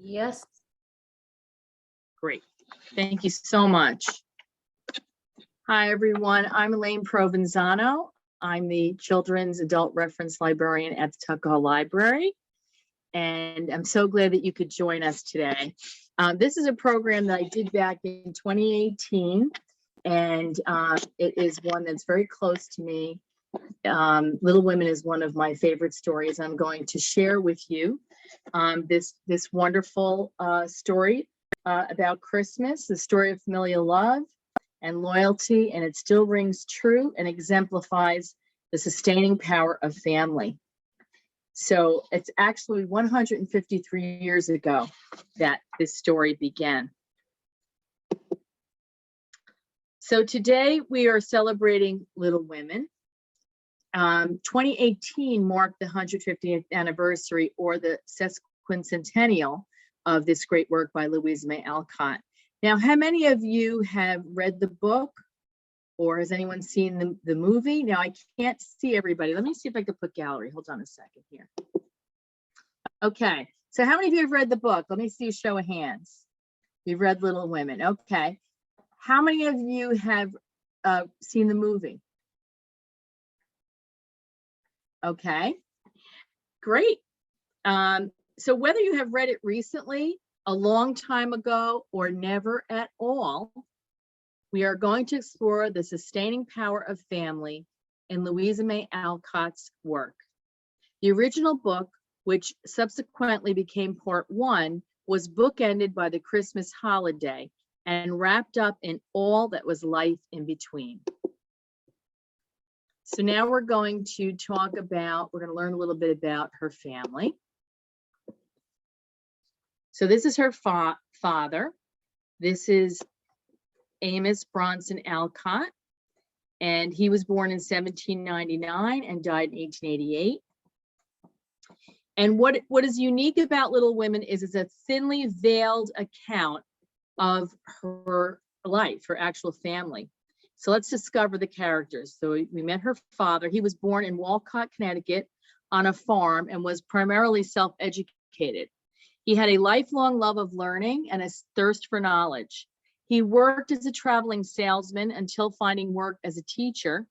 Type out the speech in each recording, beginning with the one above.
Yes. Great. Thank you so much. Hi, everyone. I'm Elaine Provenzano. I'm the Children's Adult Reference Librarian at the Tuckahoe Library. And I'm so glad that you could join us today. This is a program that I did back in 2018, and it is one that's very close to me. Little Women is one of my favorite stories. I'm going to share with you this wonderful story about Christmas, the story of familial love and loyalty, and it still rings true and exemplifies the sustaining power of family. So it's actually 153 years ago that this story began. So today we are celebrating Little Women. 2018 marked the 150th anniversary, or the sesquicentennial, of this great work by Louisa May Alcott. Now, how many of you have read the book, or has anyone seen the movie? Now, I can't see everybody. Let me see if I can put gallery. Hold on a second here. Okay, so how many of you have read the book? Let me see a show of hands. You've read Little Women. Okay. How many of you have seen the movie? Okay, great. So whether you have read it recently, a long time ago, or never at all, we are going to explore the sustaining power of family in Louisa May Alcott's work. The original book, which subsequently became part 1, was bookended by the Christmas holiday and wrapped up in all that was life in between. So now we're going to learn a little bit about her family. So this is her father. This is Amos Bronson Alcott, and he was born in 1799 and died in 1888. And what is unique about Little Women is it's a thinly veiled account of her life, her actual family. So let's discover the characters. So we met her father. He was born in Alcott, Connecticut, on a farm, and was primarily self-educated. He had a lifelong love of learning and a thirst for knowledge. He worked as a traveling salesman until finding work as a teacher,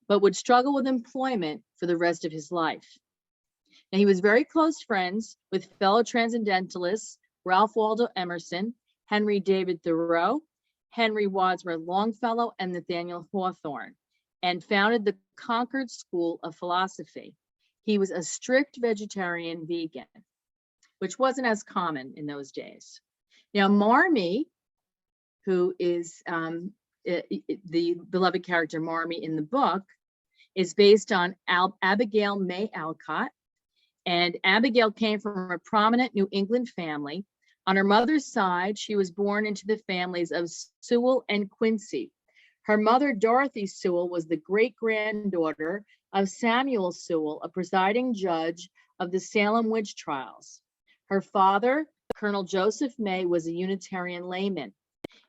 but would struggle with employment for the rest of his life. Now, he was very close friends with fellow transcendentalists Ralph Waldo Emerson, Henry David Thoreau, Henry Wadsworth Longfellow, and Nathaniel Hawthorne, and founded the Concord School of Philosophy. He was a strict vegetarian vegan, which wasn't as common in those days. Now, Marmee, who is the beloved character Marmee in the book, is based on Abigail May Alcott. And Abigail came from a prominent New England family. On her mother's side, she was born into the families of Sewell and Quincy. Her mother, Dorothy Sewell, was the great-granddaughter of Samuel Sewell, a presiding judge of the Salem witch trials. Her father, Colonel Joseph May, was a Unitarian layman.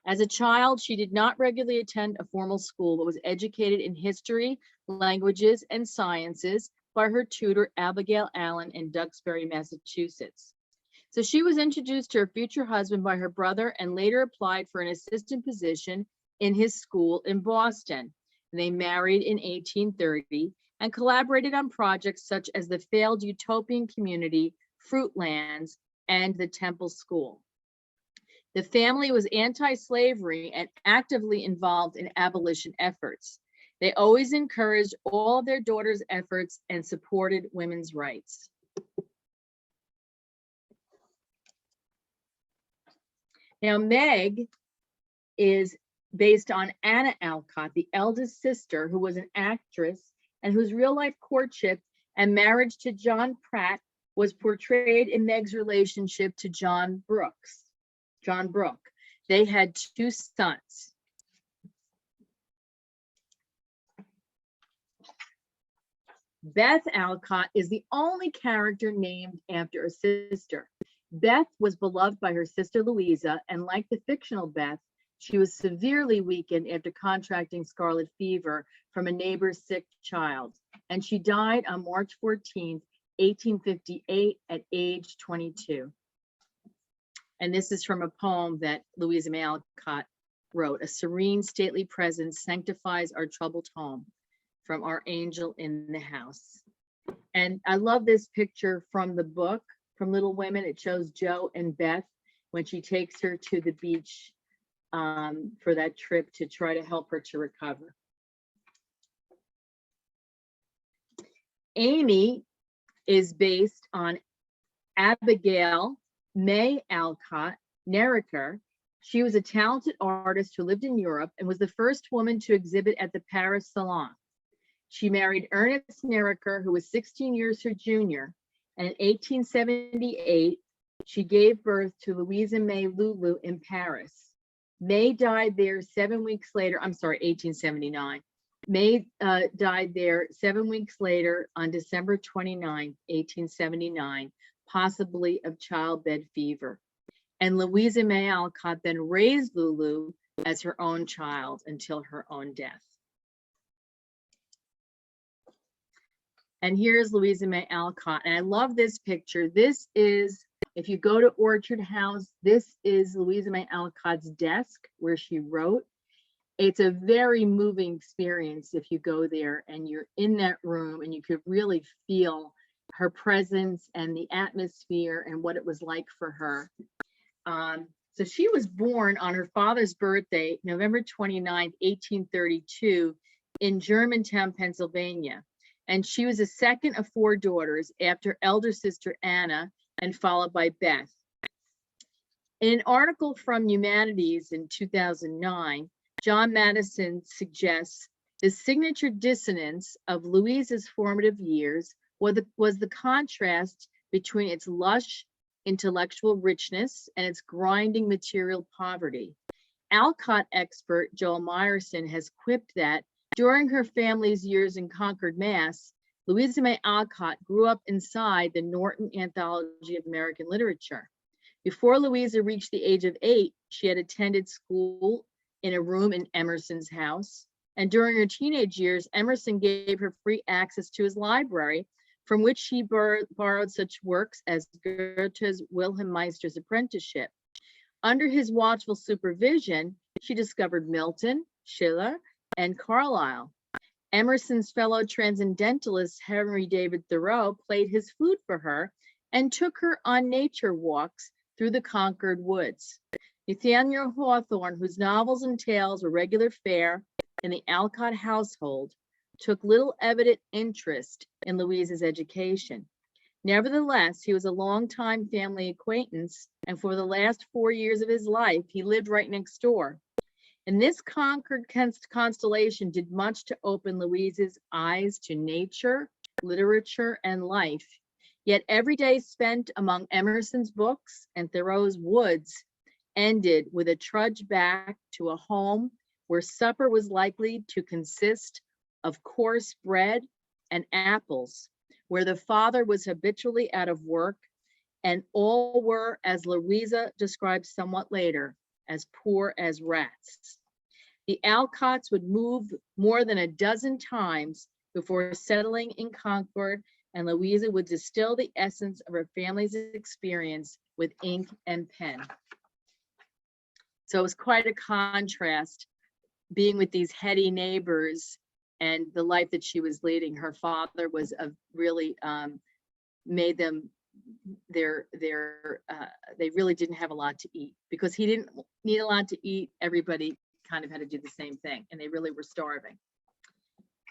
As a child, she did not regularly attend a formal school, but was educated in history, languages, and sciences by her tutor, Abigail Allen, in Duxbury, Massachusetts. So she was introduced to her future husband by her brother and later applied for an assistant position in his school in Boston. They married in 1830 and collaborated on projects such as the failed utopian community, Fruitlands, and the Temple School. The family was anti-slavery and actively involved in abolition efforts. They always encouraged all of their daughters' efforts and supported women's rights. Now, Meg is based on Anna Alcott, the eldest sister, who was an actress and whose real-life courtship and marriage to John Pratt was portrayed in Meg's relationship to John Brooke. They had 2 sons. Beth Alcott is the only character named after a sister. Beth was beloved by her sister Louisa, and like the fictional Beth, she was severely weakened after contracting scarlet fever from a neighbor's sick child, and she died on March 14th, 1858 at age 22. And this is from a poem that Louisa May Alcott wrote. A serene, stately presence sanctifies our troubled home, from our angel in the house. And I love this picture from the book, from Little Women. It shows Jo and Beth when she takes her to the beach for that trip to try to help her to recover. Amy is based on Abigail May Alcott Necker. She was a talented artist who lived in Europe and was the first woman to exhibit at the Paris Salon. She married Ernest Necker, who was 16 years her junior, and in 1878, she gave birth to Louisa May Lulu in Paris. May died there 7 weeks later. I'm sorry, 1879. May died there 7 weeks later on December 29, 1879, possibly of childbed fever. And Louisa May Alcott then raised Lulu as her own child until her own death. And here's Louisa May Alcott. And I love this picture. This is, if you go to Orchard House, this is Louisa May Alcott's desk where she wrote. It's a very moving experience if you go there and you're in that room and you could really feel her presence and the atmosphere and what it was like for her. So she was born on her father's birthday, November 29th, 1832, in Germantown, Pennsylvania. And she was the second of 4 daughters after elder sister Anna and followed by Beth. In an article from Humanities in 2009, John Madison suggests the signature dissonance of Louisa's formative years was the contrast between its lush intellectual richness and its grinding material poverty. Alcott expert Joel Meyerson has quipped that during her family's years in Concord, Mass., Louisa May Alcott grew up inside the Norton Anthology of American Literature. Before Louisa reached the age of 8, she had attended school in a room in Emerson's house. And during her teenage years, Emerson gave her free access to his library, from which she borrowed such works as Goethe's Wilhelm Meister's Apprenticeship. Under his watchful supervision, she discovered Milton, Schiller, and Carlyle. Emerson's fellow transcendentalist Henry David Thoreau played his flute for her and took her on nature walks through the Concord woods. Nathaniel Hawthorne, whose novels and tales were regular fare in the Alcott household, took little evident interest in Louisa's education. Nevertheless, he was a longtime family acquaintance, and for the last 4 years of his life, he lived right next door. And this Concord constellation did much to open Louisa's eyes to nature, literature, and life. Yet every day spent among Emerson's books and Thoreau's woods ended with a trudge back to a home where supper was likely to consist of coarse bread and apples, where the father was habitually out of work, and all were, as Louisa described somewhat later, as poor as rats. The Alcotts would move more than a dozen times before settling in Concord, and Louisa would distill the essence of her family's experience with ink and pen. So it was quite a contrast being with these heady neighbors and the life that she was leading. Her father was a really made them they really didn't have a lot to eat, because he didn't need a lot to eat. Everybody kind of had to do the same thing, and they really were starving.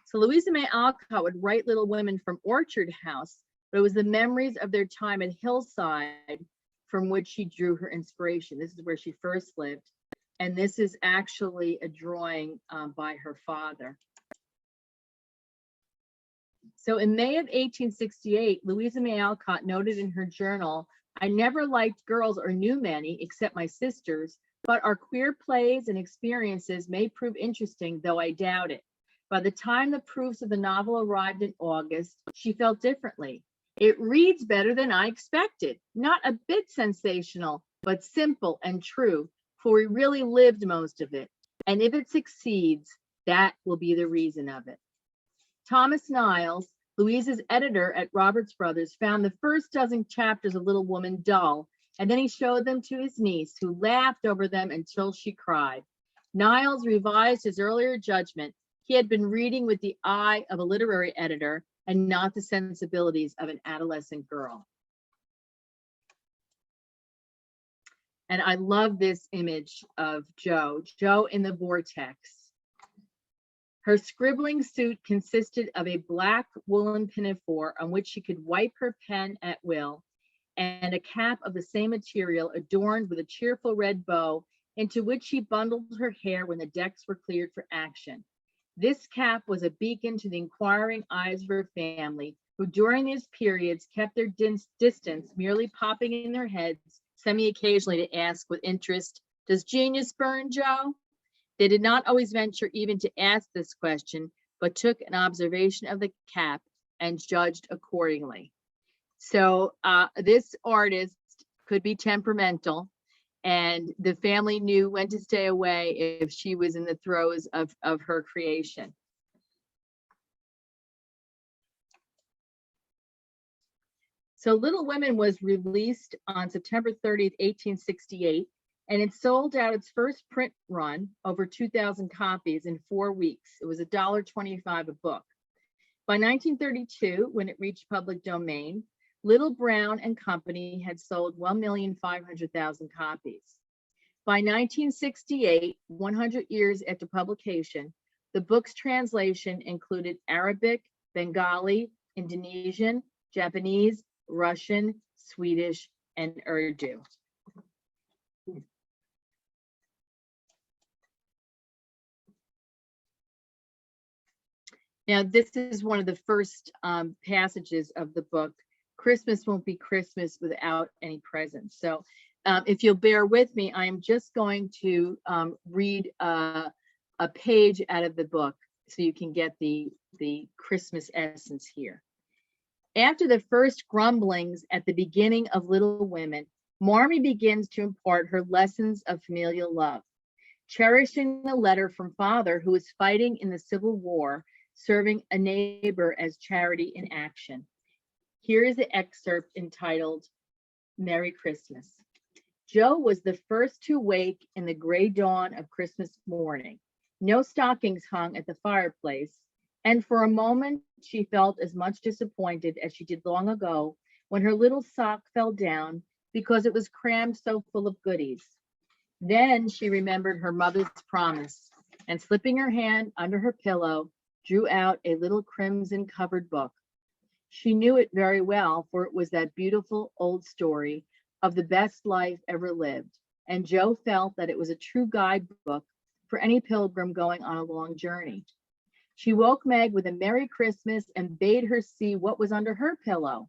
So Louisa May Alcott would write Little Women from Orchard House, but it was the memories of their time at Hillside from which she drew her inspiration. This is where she first lived, and this is actually a drawing by her father. So in May of 1868, Louisa May Alcott noted in her journal, "I never liked girls or knew many except my sisters, but our queer plays and experiences may prove interesting, though I doubt it." By the time the proofs of the novel arrived in August, she felt differently. "It reads better than I expected, not a bit sensational, but simple and true, for we really lived most of it. And if it succeeds, that will be the reason of it." Thomas Niles, Louisa's editor at Roberts Brothers, found the first dozen chapters of Little Woman dull and then he showed them to his niece, who laughed over them until she cried. Niles revised his earlier judgment. He had been reading with the eye of a literary editor and not the sensibilities of an adolescent girl. And I love this image of Jo in the vortex. Her scribbling suit consisted of a black woolen pinafore on which she could wipe her pen at will, and a cap of the same material adorned with a cheerful red bow into which she bundled her hair when the decks were cleared for action. This cap was a beacon to the inquiring eyes of her family, who during these periods kept their distance, merely popping in their heads semi-occasionally to ask with interest, "Does genius burn, Jo?" They did not always venture even to ask this question, but took an observation of the cap and judged accordingly. So this artist could be temperamental, and the family knew when to stay away if she was in the throes of her creation. So Little Women was released on September 30th, 1868, and it sold out its first print run, over 2,000 copies, in 4 weeks. It was $1.25 a book. By 1932, when it reached public domain, Little Brown and Company had sold 1,500,000 copies. By 1968, 100 years after publication, the book's translation included Arabic, Bengali, Indonesian, Japanese, Russian, Swedish, and Urdu. Now, this is one of the first passages of the book. Christmas won't be Christmas without any presents. So if you'll bear with me, I am just going to read a page out of the book so you can get the Christmas essence here. After the first grumblings at the beginning of Little Women, Marmee begins to impart her lessons of familial love. Cherishing a letter from father who was fighting in the Civil War, serving a neighbor as charity in action. Here is the excerpt entitled Merry Christmas. Jo was the first to wake in the gray dawn of Christmas morning. No stockings hung at the fireplace, and for a moment she felt as much disappointed as she did long ago when her little sock fell down because it was crammed so full of goodies. Then she remembered her mother's promise, and slipping her hand under her pillow, drew out a little crimson-covered book. She knew it very well, for it was that beautiful old story of the best life ever lived, and Jo felt that it was a true guidebook for any pilgrim going on a long journey. She woke Meg with a Merry Christmas and bade her see what was under her pillow.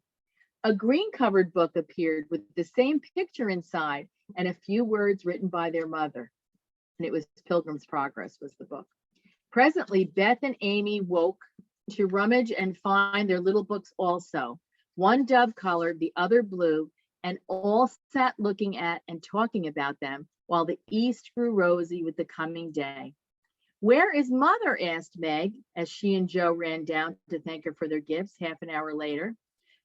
A green-covered book appeared with the same picture inside and a few words written by their mother. And it was Pilgrim's Progress was the book. Presently, Beth and Amy woke to rummage and find their little books also, one dove-colored, the other blue, and all sat looking at and talking about them while the east grew rosy with the coming day. "Where is Mother?" asked Meg, as she and Jo ran down to thank her for their gifts half an hour later.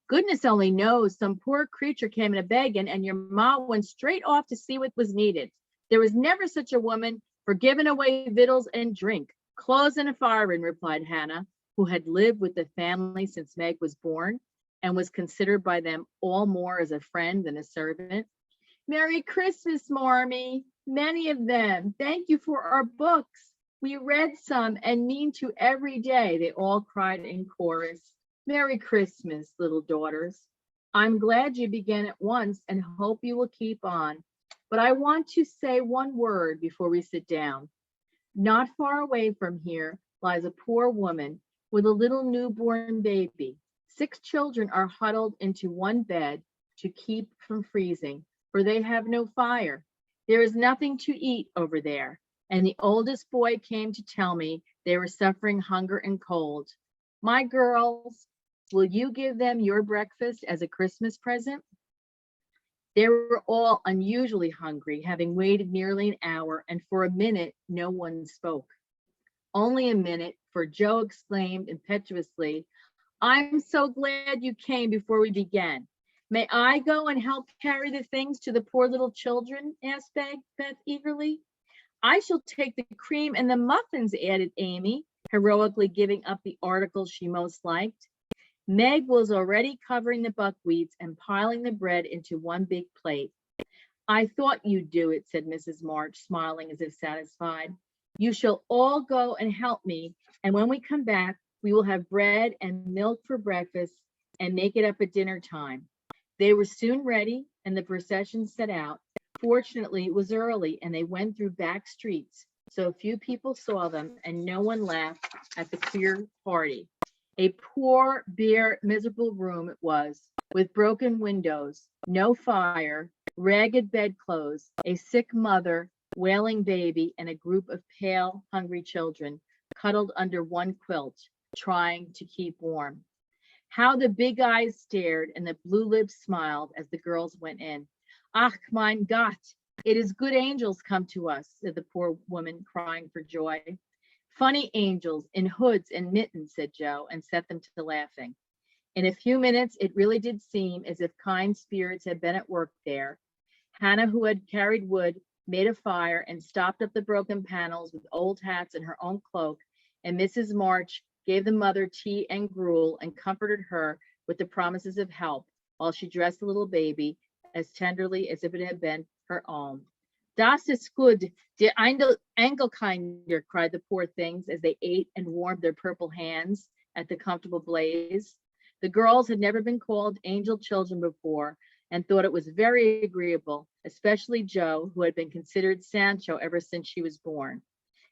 "Goodness only knows, some poor creature came in a begging, and your ma went straight off to see what was needed. There was never such a woman for giving away victuals and drink. Clothes and a firing," replied Hannah, who had lived with the family since Meg was born and was considered by them all more as a friend than a servant. "Merry Christmas, Marmee, many of them. Thank you for our books. We read some and mean to every day," they all cried in chorus. "Merry Christmas, little daughters. I'm glad you began at once and hope you will keep on. But I want to say one word before we sit down. Not far away from here lies a poor woman with a little newborn baby. 6 children are huddled into one bed to keep from freezing, for they have no fire. There is nothing to eat over there, and the oldest boy came to tell me they were suffering hunger and cold. My girls, will you give them your breakfast as a Christmas present?" They were all unusually hungry, having waited nearly an hour, and for a minute no one spoke. Only a minute, for Jo exclaimed impetuously, "I'm so glad you came before we began. May I go and help carry the things to the poor little children? Asked Beth eagerly. I shall take the cream and the muffins, added Amy, heroically giving up the article she most liked. Meg was already covering the buckwheats and piling the bread into one big plate. I thought you'd do it, said Mrs. March, smiling as if satisfied. You shall all go and help me, and when we come back, we will have bread and milk for breakfast and make it up at dinner time. They were soon ready, and the procession set out. Fortunately, it was early, and they went through back streets, so few people saw them, and no one laughed at the queer party. A poor, bare, miserable room it was, with broken windows, no fire, ragged bedclothes, a sick mother, wailing baby, and a group of pale, hungry children cuddled under one quilt, trying to keep warm. How the big eyes stared and the blue lips smiled as the girls went in. Ach, mein Gott, it is good angels come to us, said the poor woman, crying for joy. Funny angels in hoods and mittens, said Joe, and set them to laughing. In a few minutes, it really did seem as if kind spirits had been at work there. Hannah, who had carried wood, made a fire and stopped up the broken panels with old hats and her own cloak, and Mrs. March gave the mother tea and gruel and comforted her with the promises of help, while she dressed the little baby as tenderly as if it had been her own. Das ist gut, die Enkelkinder, cried the poor things as they ate and warmed their purple hands at the comfortable blaze. The girls had never been called angel children before and thought it was very agreeable, especially Joe, who had been considered Sancho ever since she was born.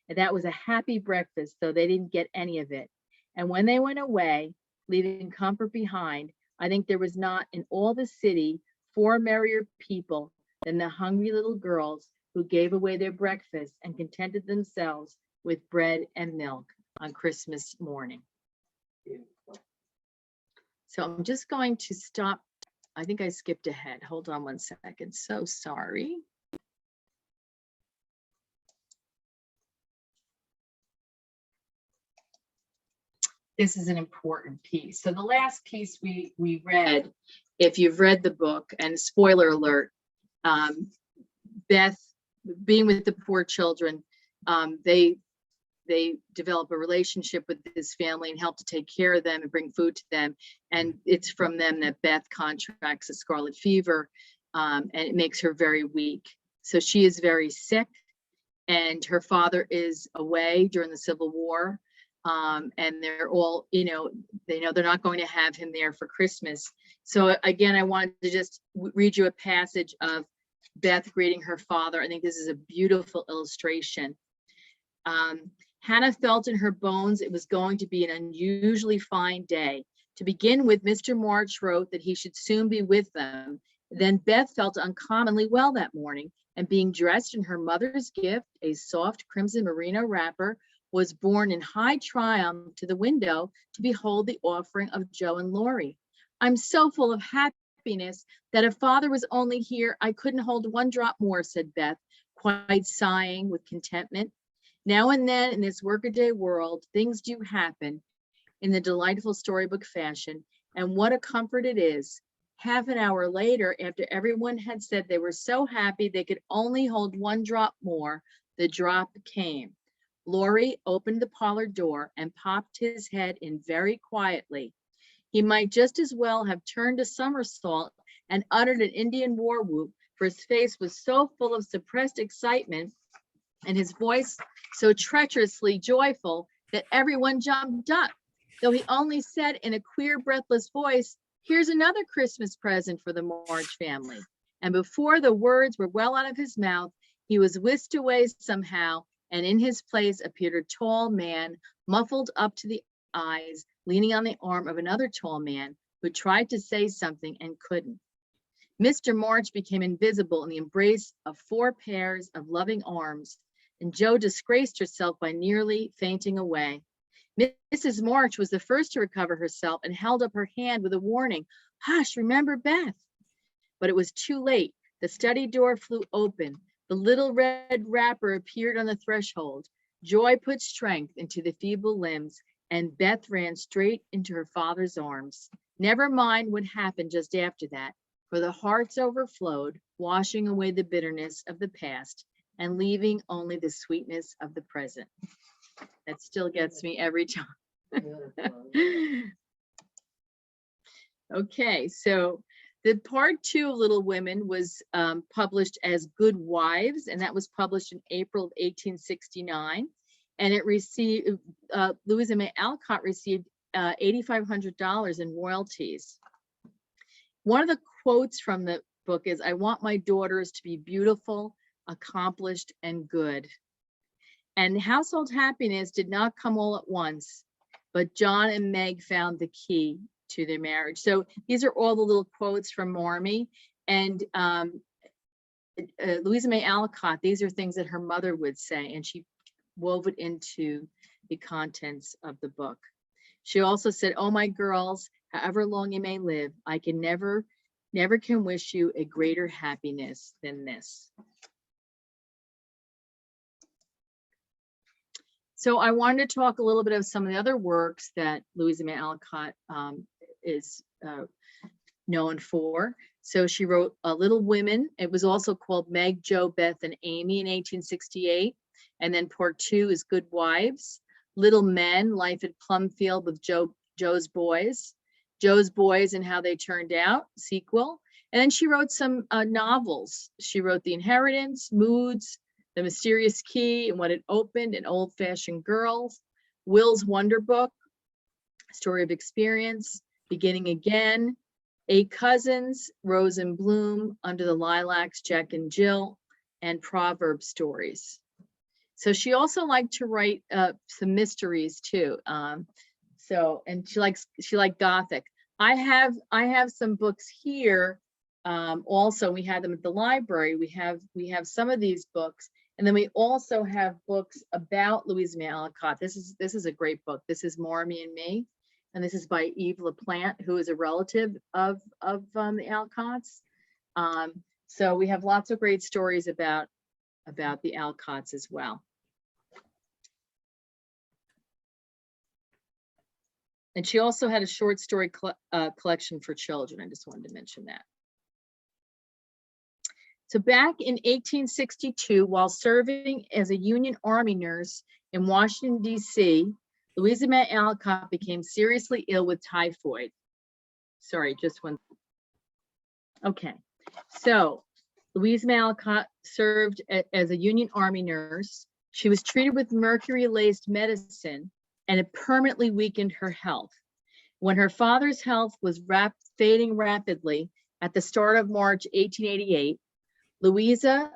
And that was a happy breakfast, though they didn't get any of it. And when they went away, leaving comfort behind, I think there was not in all the city 4 merrier people than the hungry little girls who gave away their breakfast and contented themselves with bread and milk on Christmas morning. So I'm just going to stop. I think I skipped ahead. Hold on one second. So sorry. This is an important piece. So the last piece we read, if you've read the book, and spoiler alert, Beth, being with the poor children, they develop a relationship with this family and help to take care of them and bring food to them. And it's from them that Beth contracts a scarlet fever, and it makes her very weak. So she is very sick, and her father is away during the Civil War. And they're all, they know they're not going to have him there for Christmas. So again, I wanted to just read you a passage of Beth greeting her father. I think this is a beautiful illustration. Hannah felt in her bones it was going to be an unusually fine day. To begin with, Mr. March wrote that he should soon be with them. Then Beth felt uncommonly well that morning, and being dressed in her mother's gift, a soft crimson merino wrapper, was borne in high triumph to the window to behold the offering of Joe and Laurie. I'm so full of happiness that if father was only here, I couldn't hold one drop more, said Beth, quite sighing with contentment. Now and then in this workaday world, things do happen in the delightful storybook fashion, and what a comfort it is. Half an hour later, after everyone had said they were so happy they could only hold one drop more, the drop came. Laurie opened the parlor door and popped his head in very quietly. He might just as well have turned a somersault and uttered an Indian war whoop, for his face was so full of suppressed excitement and his voice so treacherously joyful that everyone jumped up, though he only said in a queer, breathless voice, "Here's another Christmas present for the March family." And before the words were well out of his mouth, he was whisked away somehow, and in his place appeared a tall man, muffled up to the eyes, leaning on the arm of another tall man who tried to say something and couldn't. Mr. March became invisible in the embrace of 4 pairs of loving arms, and Joe disgraced herself by nearly fainting away. Mrs. March was the first to recover herself and held up her hand with a warning, "Hush, remember Beth." But it was too late. The study door flew open. The little red wrapper appeared on the threshold. Joy put strength into the feeble limbs, and Beth ran straight into her father's arms. Never mind what happened just after that. for the hearts overflowed, washing away the bitterness of the past and leaving only the sweetness of the present. That still gets me every time. Okay, so the part 2 of Little Women was published as Good Wives, and that was published in April of 1869. And it received, Louisa May Alcott received $8,500 in royalties. One of the quotes from the book is, "I want my daughters to be beautiful, accomplished, and good." And household happiness did not come all at once, but John and Meg found the key to their marriage. So these are all the little quotes from Marmee. And Louisa May Alcott, these are things that her mother would say, and she wove it into the contents of the book. She also said, "Oh, my girls, however long you may live, I can never can wish you a greater happiness than this." So I wanted to talk a little bit of some of the other works that Louisa May Alcott is known for. So she wrote Little Women. It was also called Meg, Jo, Beth, and Amy in 1868. And then part 2 is Good Wives. Little Men, Life at Plumfield with Jo's Boys. Jo's Boys and How They Turned Out, sequel. And then she wrote some novels. She wrote The Inheritance, Moods, The Mysterious Key and What It Opened, and Old Fashioned Girls. Will's Wonder Book, Story of Experience, Beginning Again, 8 Cousins, Rose and Bloom, Under the Lilacs, Jack and Jill, and Proverb Stories. So she also liked to write some mysteries too. And she liked Gothic. I have some books here. Also, we had them at the library. We have some of these books, and then we also have books about Louisa May Alcott. This is a great book. This is Marmee and Me, and this is by Eve LaPlante, who is a relative of the Alcotts. So we have lots of great stories about the Alcotts as well. And she also had a short story collection for children. I just wanted to mention that. So back in 1862, while serving as a Union Army nurse in Washington, D.C., Louisa May Alcott became seriously ill with typhoid. Sorry, just one. Okay, so Louisa May Alcott served as a Union Army nurse. She was treated with mercury-laced medicine, and it permanently weakened her health. When her father's health was fading rapidly at the start of March 1888, Louisa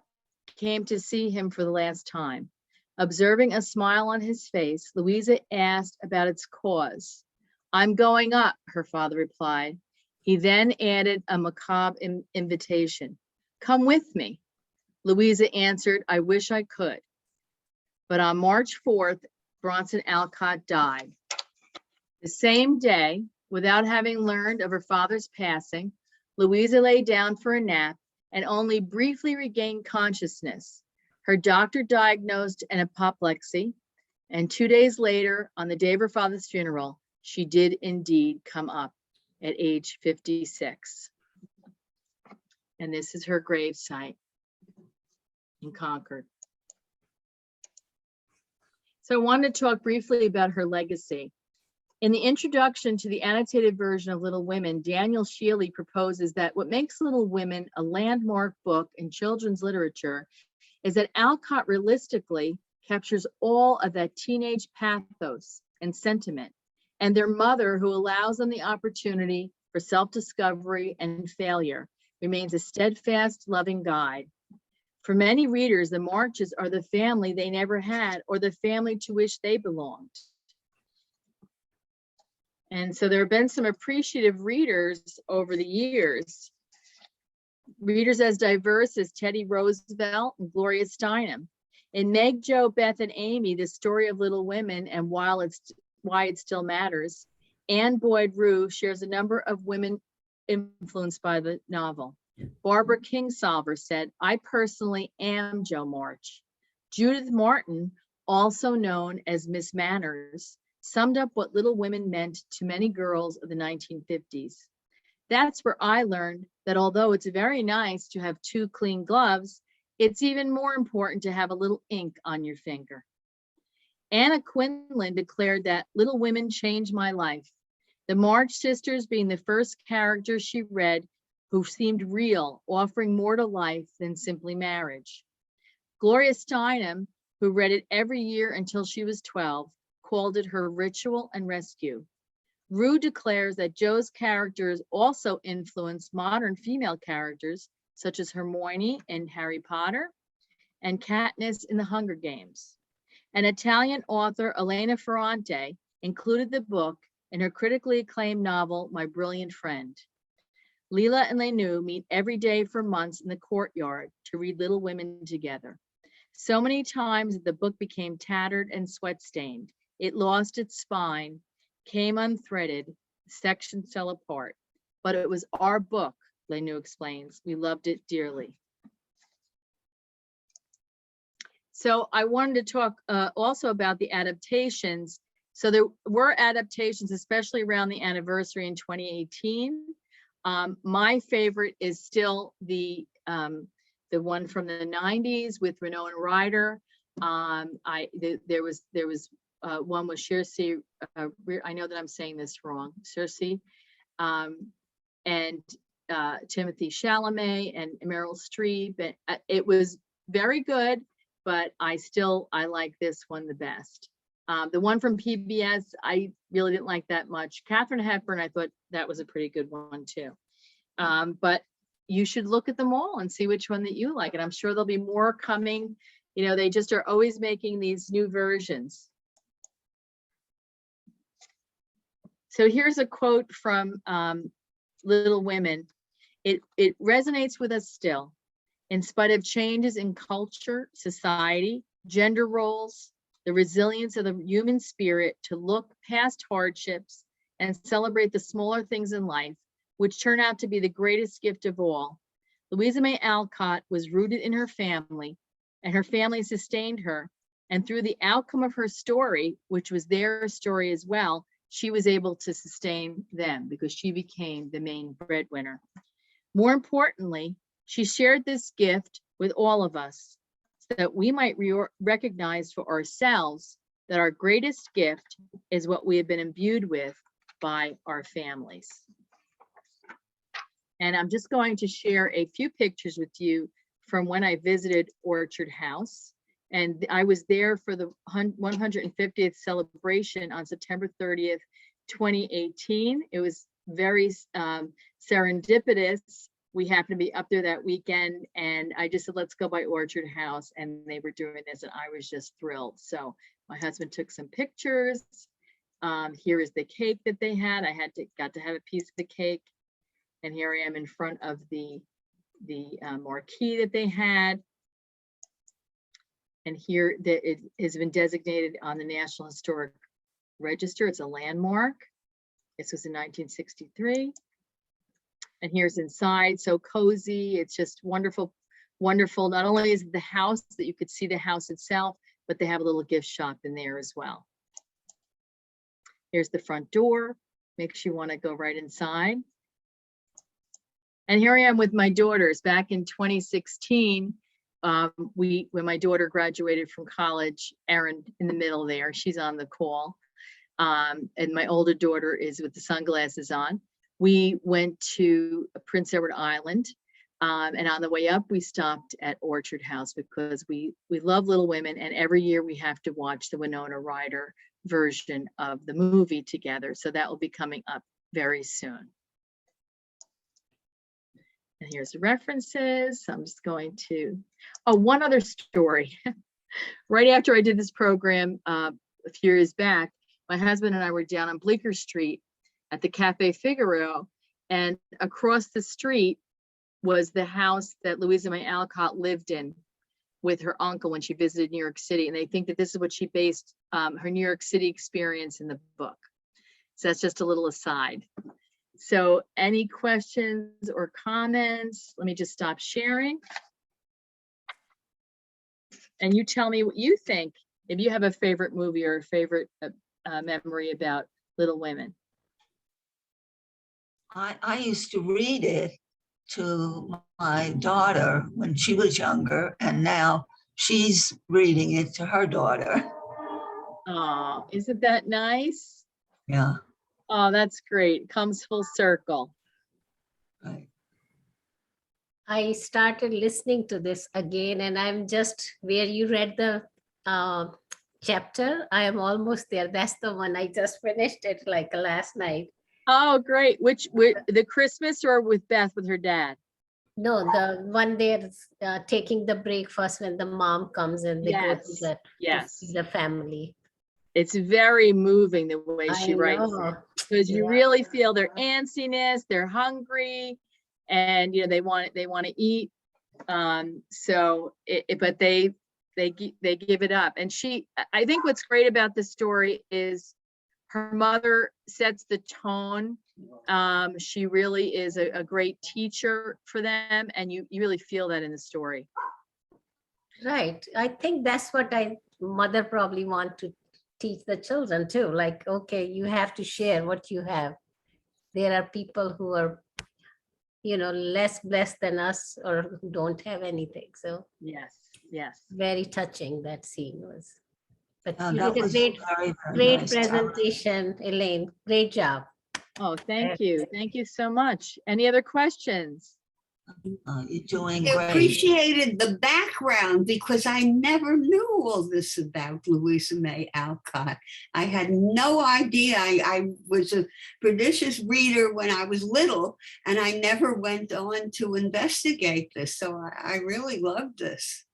came to see him for the last time. Observing a smile on his face, Louisa asked about its cause. "I'm going up," her father replied. He then added a macabre invitation. "Come with me." Louisa answered, "I wish I could." But on March 4th, Bronson Alcott died. The same day, without having learned of her father's passing, Louisa lay down for a nap and only briefly regained consciousness. Her doctor diagnosed an apoplexy, and 2 days later, on the day of her father's funeral, she did indeed come up at age 56. And this is her gravesite in Concord. So I wanted to talk briefly about her legacy. In the introduction to the annotated version of Little Women, Daniel Shealy proposes that what makes Little Women a landmark book in children's literature is that Alcott realistically captures all of that teenage pathos and sentiment, and their mother, who allows them the opportunity for self-discovery and failure, remains a steadfast, loving guide. For many readers, the Marches are the family they never had or the family to which they belonged. And so there have been some appreciative readers over the years. Readers as diverse as Teddy Roosevelt and Gloria Steinem. In Meg, Jo, Beth, and Amy, The Story of Little Women and Why It Still Matters, Anne Boyd Rue shares a number of women influenced by the novel. Barbara Kingsolver said, "I personally am Jo March." Judith Martin, also known as Miss Manners, summed up what Little Women meant to many girls of the 1950s. That's where I learned that although it's very nice to have 2 clean gloves, it's even more important to have a little ink on your finger. Anna Quinlan declared that Little Women changed my life. The March sisters being the first characters she read who seemed real, offering more to life than simply marriage. Gloria Steinem, who read it every year until she was 12, called it her ritual and rescue. Rue declares that Jo's characters also influenced modern female characters, such as Hermione in Harry Potter and Katniss in the Hunger Games. An Italian author, Elena Ferrante, included the book in her critically acclaimed novel, My Brilliant Friend. Lila and Lenu meet every day for months in the courtyard to read Little Women together. So many times that the book became tattered and sweat-stained. It lost its spine, came unthreaded, sections fell apart. But it was our book, Lenu explains. We loved it dearly. So I wanted to talk also about the adaptations. So there were adaptations, especially around the anniversary in 2018. My favorite is still the one from the 90s with Winona Ryder. There was one with Circe. I know that I'm saying this wrong. Circe, and Timothy Chalamet and Meryl Streep. And it was very good, but I like this one the best. The one from PBS, I really didn't like that much. Katharine Hepburn, I thought that was a pretty good one too. But you should look at them all and see which one that you like. And I'm sure there'll be more coming. You know, they just are always making these new versions. So here's a quote from Little Women. It resonates with us still. In spite of changes in culture, society, gender roles, the resilience of the human spirit to look past hardships and celebrate the smaller things in life, which turn out to be the greatest gift of all. Louisa May Alcott was rooted in her family, and her family sustained her. And through the outcome of her story, which was their story as well, she was able to sustain them because she became the main breadwinner. More importantly, she shared this gift with all of us so that we might recognize for ourselves that our greatest gift is what we have been imbued with by our families. And I'm just going to share a few pictures with you from when I visited Orchard House. And I was there for the 150th celebration on September 30th, 2018. It was very serendipitous. We happened to be up there that weekend, and I just said, let's go by Orchard House. And they were doing this, and I was just thrilled. So my husband took some pictures. Here is the cake that they had. Got to have a piece of the cake. And here I am in front of the marquee that they had. And here it has been designated on the National Historic Register. It's a landmark. This was in 1963. And here's inside, so cozy. It's just wonderful, wonderful. Not only is it the house that you could see the house itself, but they have a little gift shop in there as well. Here's the front door. Makes you want to go right inside. And here I am with my daughters back in 2016. When my daughter graduated from college, Erin in the middle there, she's on the call. And my older daughter is with the sunglasses on. We went to Prince Edward Island. And on the way up, we stopped at Orchard House because we love Little Women. And every year we have to watch the Winona Ryder version of the movie together. So that will be coming up very soon. And here's the references. I'm just going to, one other story. Right after I did this program a few years back, my husband and I were down on Bleecker Street at the Cafe Figaro, and across the street was the house that Louisa May Alcott lived in with her uncle when she visited New York City. And they think that this is what she based her New York City experience in the book. So that's just a little aside. So any questions or comments? Let me just stop sharing. And you tell me what you think, if you have a favorite movie or a favorite memory about Little Women. I used to read it to my daughter when she was younger, and now she's reading it to her daughter. Oh, isn't that nice? Yeah, Oh, that's great. Comes full circle. right. I started listening to this again, and I'm just where you read the chapter. I am almost there. That's the one. I just finished it like last night. Oh, great. Which the Christmas or with Beth with her dad? No, the one there taking the breakfast when the mom comes and they go to Yes. the, Yes. the family. It's very moving the way she I writes know. it, because you Yeah. really feel their antsiness, they're hungry, and you know they want to eat. So but they give it up. And I think what's great about this story is her mother sets the tone. She really is a great teacher for them, and you really feel that in the story. Right. I think that's what mother probably want to teach the children too. Like, okay, you have to share what you have. There are people who are, less blessed than us or who don't have anything. So Yes, yes. very touching that scene was. But you That did a was great, very, very great nice job. presentation, Elaine. Great job. Oh, thank you. Thank you so much. Any other questions? You're doing I great. appreciated the background because I never knew all this about Louisa May Alcott. I had no idea. I was a prodigious reader when I was little, and I never went on to investigate this. So I really loved this.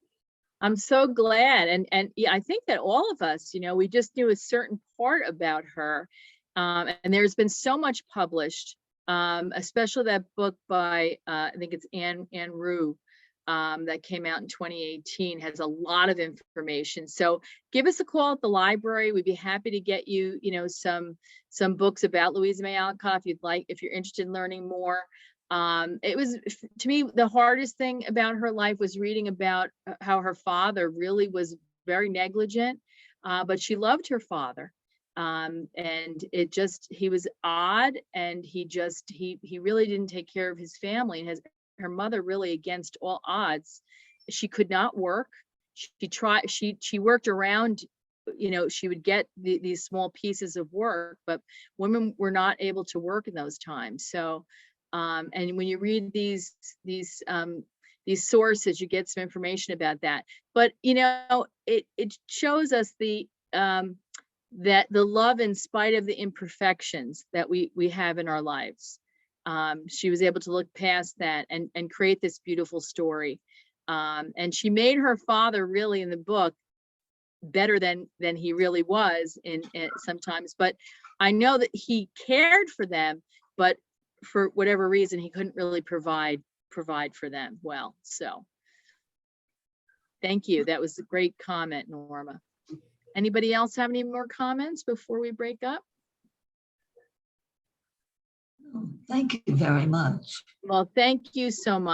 I'm so glad. And yeah, I think that all of us, we just knew a certain part about her. And there's been so much published, especially that book by, I think it's Anne Rue, that came out in 2018, has a lot of information. So give us a call at the library. We'd be happy to get you, some books about Louisa May Alcott if you're interested in learning more. It was, to me, the hardest thing about her life was reading about how her father really was very negligent, but she loved her father. And he was odd, and he really didn't take care of his family, and her mother really against all odds. She could not work. She worked around, she would get these small pieces of work, but women were not able to work in those times. So, and when you read these sources, you get some information about that. But it shows us that the love in spite of the imperfections that we have in our lives. She was able to look past that and create this beautiful story. And she made her father really in the book better than he really was in sometimes. But I know that he cared for them, but for whatever reason, he couldn't really provide for them well. So thank you. That was a great comment, Norma. Anybody else have any more comments before we break up? Thank you very much. Well, thank you so much.